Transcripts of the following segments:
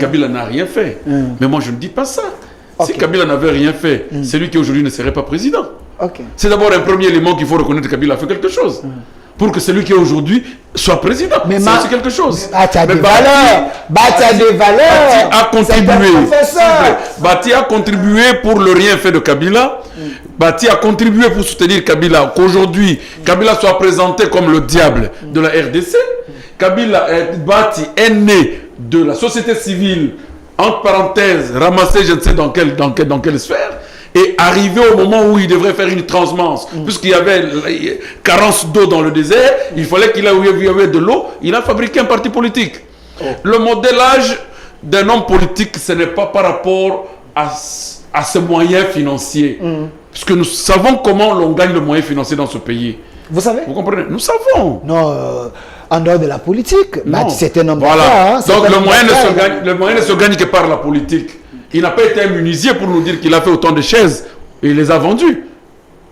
Kabila n'a rien fait. Mais moi, je ne dis pas ça. Okay. Si Kabila n'avait rien fait, c'est lui qui aujourd'hui ne serait pas président. Okay. C'est d'abord un premier élément qu'il faut reconnaître que Kabila a fait quelque chose. Pour que celui qui est aujourd'hui soit président. C'est aussi quelque chose. Bati a des valeurs. Bati a des valeurs. Bati a contribué. Bati a contribué pour le rien fait de Kabila. Bati a contribué pour soutenir Kabila. Qu'aujourd'hui, Kabila soit présenté comme le diable de la RDC. Bati est né de la société civile, entre parenthèses, ramassé je ne sais dans quelle sphère, et arrivé au moment où il devrait faire une transhumance, puisqu'il y avait carence d'eau dans le désert, il fallait qu'il y avait de l'eau, il a fabriqué un parti politique. Le modélage d'un homme politique, ce n'est pas par rapport à ce moyen financier, puisque nous savons comment l'on gagne le moyen financier dans ce pays. Vous savez? Vous comprenez? Nous savons. Non, en dehors de la politique, c'est un homme voilà. Donc le moyen ne se gagne que par la politique. Il n'a pas été immunisé pour nous dire qu'il a fait autant de chaises et il les a vendues.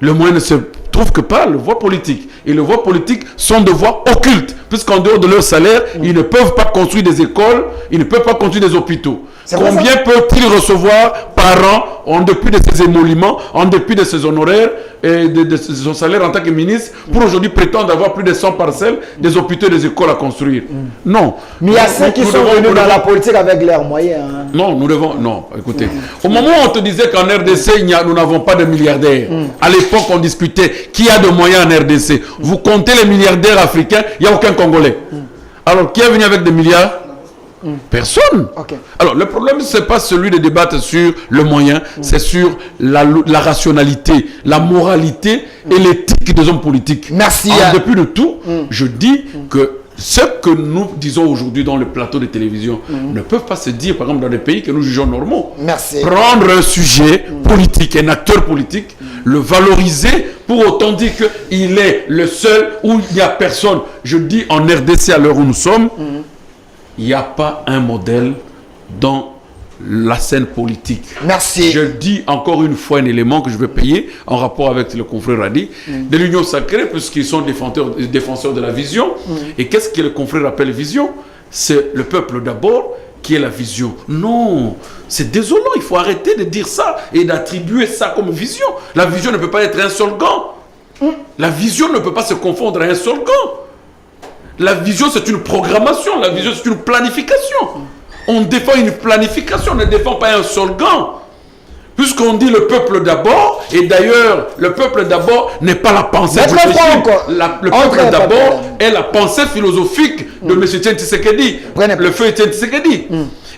Le moyen ne se trouve que par le voie politique. Et les voies politiques sont de voies occultes, puisqu'en dehors de leur salaire, ils ne peuvent pas construire des écoles, ils ne peuvent pas construire des hôpitaux. Combien peut-il recevoir par an, en dépit de ses émoluments, en dépit de ses honoraires et de son salaire en tant que ministre, pour aujourd'hui prétendre avoir plus de 100 parcelles, des hôpitaux et des écoles à construire? Non. Mais il y a ceux qui sont venus dans la politique avec leurs moyens. Hein. Non, nous devons... Non, écoutez. Au moment où on te disait qu'en RDC, nous n'avons pas de milliardaires, à l'époque, on discutait qui a de moyens en RDC. Vous comptez les milliardaires africains, il n'y a aucun Congolais. Alors, qui est venu avec des milliards? Personne. Okay. Alors, le problème, ce n'est pas celui de débattre sur le moyen, c'est sur la rationalité, la moralité et l'éthique des hommes politiques. Merci. Depuis de tout, je dis que ce que nous disons aujourd'hui dans le plateau de télévision ne peuvent pas se dire, par exemple, dans des pays que nous jugeons normaux. Merci. Prendre un sujet politique, un acteur politique, le valoriser, pour autant dire qu'il est le seul où il n'y a personne. Je dis en RDC à l'heure où nous sommes, il n'y a pas un modèle dans la scène politique. Merci. Je dis encore une fois un élément que je vais payer en rapport avec le confrère Radi, de l'Union sacrée, puisqu'ils sont défenseurs de la vision. Et qu'est-ce que le confrère appelle vision? C'est le peuple d'abord qui est la vision. Non, c'est désolant, il faut arrêter de dire ça et d'attribuer ça comme vision. La vision ne peut pas être un slogan. La vision ne peut pas se confondre à un slogan. La vision, c'est une programmation. La vision, c'est une planification. On défend une planification, on ne défend pas un slogan. Puisqu'on dit le peuple d'abord, et d'ailleurs, le peuple d'abord n'est pas la pensée philosophique. Le peuple d'abord est la pensée philosophique de M. Etienne Tshisekedi, le feu Etienne Tshisekedi.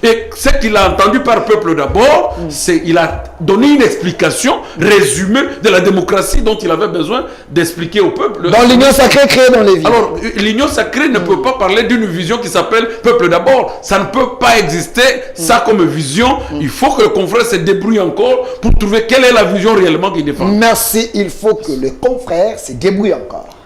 Et ce qu'il a entendu par peuple d'abord, c'est qu'il a donné une explication résumée de la démocratie dont il avait besoin d'expliquer au peuple. Dans l'union sacrée créée dans les villes. Alors, l'union sacrée ne peut pas parler d'une vision qui s'appelle peuple d'abord. Ça ne peut pas exister, ça comme vision. Il faut que le confrère se débrouille encore pour trouver quelle est la vision réellement qu'il défend. Merci, il faut que le confrère se débrouille encore.